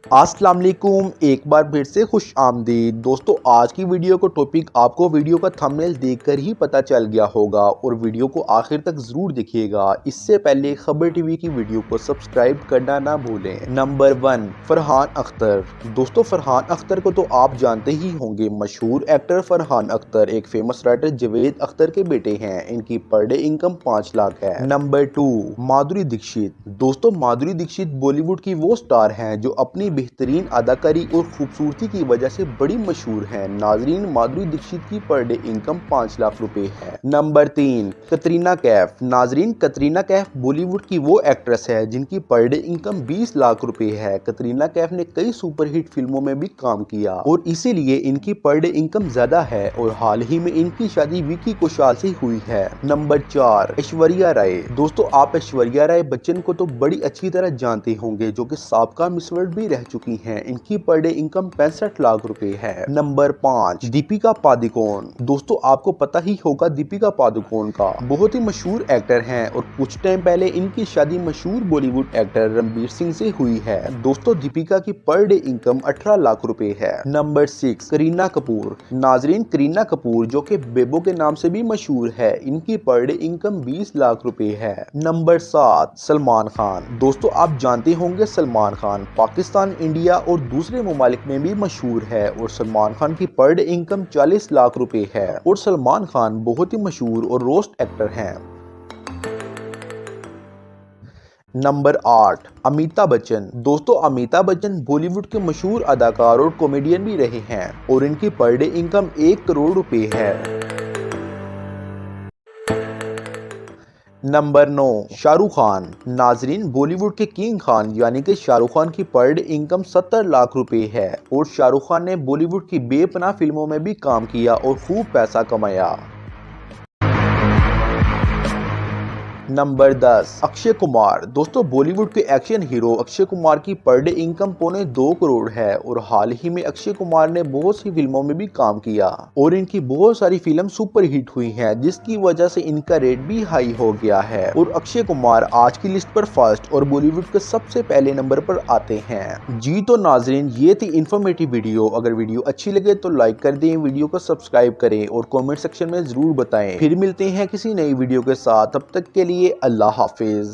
अस्सलाम वालेकुम, एक बार फिर से खुश आमदीद। दोस्तों, आज की वीडियो को टॉपिक आपको वीडियो का थंबनेल देखकर ही पता चल गया होगा और वीडियो को आखिर तक ज़रूर देखिएगा। इससे पहले खबर टीवी की वीडियो को सब्सक्राइब करना ना भूलें। नंबर 1, फरहान अख्तर। दोस्तों, फरहान अख्तर को तो आप जानते ही होंगे। मशहूर एक्टर फरहान अख्तर एक फेमस राइटर जावेद अख्तर के बेटे हैं। इनकी पर डे इनकम 5 लाख है। नंबर 2, माधुरी दीक्षित। दोस्तों, माधुरी दीक्षित बॉलीवुड की वो स्टार हैं जो अपनी बेहतरीन अदाकारी और खूबसूरती की वजह से बड़ी मशहूर हैं। नाजरीन, माधुरी दीक्षित की पर डे इनकम 5 लाख रुपए है। नंबर 3, कटरीना कैफ। नाजरीन, कटरीना कैफ बॉलीवुड की वो एक्ट्रेस है जिनकी पर डे इनकम 20 लाख रुपए है। कटरीना कैफ ने कई सुपरहिट फिल्मों में भी काम किया और इसीलिए इनकी पर डे इनकम ज्यादा है और हाल ही में इनकी शादी विकी कौशल से हुई है। नंबर 4, ऐश्वर्या राय। दोस्तों, आप ऐश्वर्या राय बच्चन को तो बड़ी अच्छी तरह जानते होंगे, जो कि साबका मिस वर्ल्ड भी रह चुकी हैं। इनकी पर डे इनकम 65 लाख रुपए है। नंबर 5, दीपिका पादुकोण। दोस्तों, आपको पता ही होगा दीपिका पादुकोण का बहुत ही मशहूर एक्टर हैं और कुछ टाइम पहले इनकी शादी मशहूर बॉलीवुड एक्टर रणबीर सिंह से हुई है। दोस्तों, दीपिका की पर डे इनकम 18 लाख रुपए है। नंबर 6, करीना कपूर। नाजरीन, करीना कपूर जो कि बेबो के नाम से भी मशहूर है, इनकी पर डे इनकम 20 लाख रुपए है। नंबर 7, सलमान खान। दोस्तों, आप जानते होंगे सलमान खान पाकिस्तान, इंडिया और दूसरे ममालिक में भी मशहूर है और सलमान खान की पर डे इनकम 40 लाख रुपए है और सलमान खान बहुत ही मशहूर और रोस्ट एक्टर हैं। नंबर 8, अमिताभ बच्चन। दोस्तों, अमिताभ बच्चन बॉलीवुड के मशहूर अदाकार और कॉमेडियन भी रहे हैं और इनकी पर डे इनकम 1 करोड़ रुपए है। नंबर 9, शाहरुख खान। नाजरीन, बॉलीवुड के किंग खान यानी कि शाहरुख खान की पर डे इनकम 70 लाख रुपए है और शाहरुख खान ने बॉलीवुड की बेपनाह फिल्मों में भी काम किया और खूब पैसा कमाया। नंबर 10, अक्षय कुमार। दोस्तों, बॉलीवुड के एक्शन हीरो अक्षय कुमार की पर डे इनकम पौने 2 करोड़ है और हाल ही में अक्षय कुमार ने बहुत सी फिल्मों में भी काम किया और इनकी बहुत सारी फिल्म सुपर हिट हुई हैं, जिसकी वजह से इनका रेट भी हाई हो गया है और अक्षय कुमार आज की लिस्ट पर फर्स्ट और बॉलीवुड के सबसे पहले नंबर पर आते हैं। जी तो नाजरीन, ये थी इंफॉर्मेटिव वीडियो। अगर वीडियो अच्छी लगे तो लाइक कर दें, वीडियो को सब्सक्राइब करें और कॉमेंट सेक्शन में जरूर बताएं। फिर मिलते हैं किसी नई वीडियो के साथ, तब तक के लिए अल्लाह हाफिज।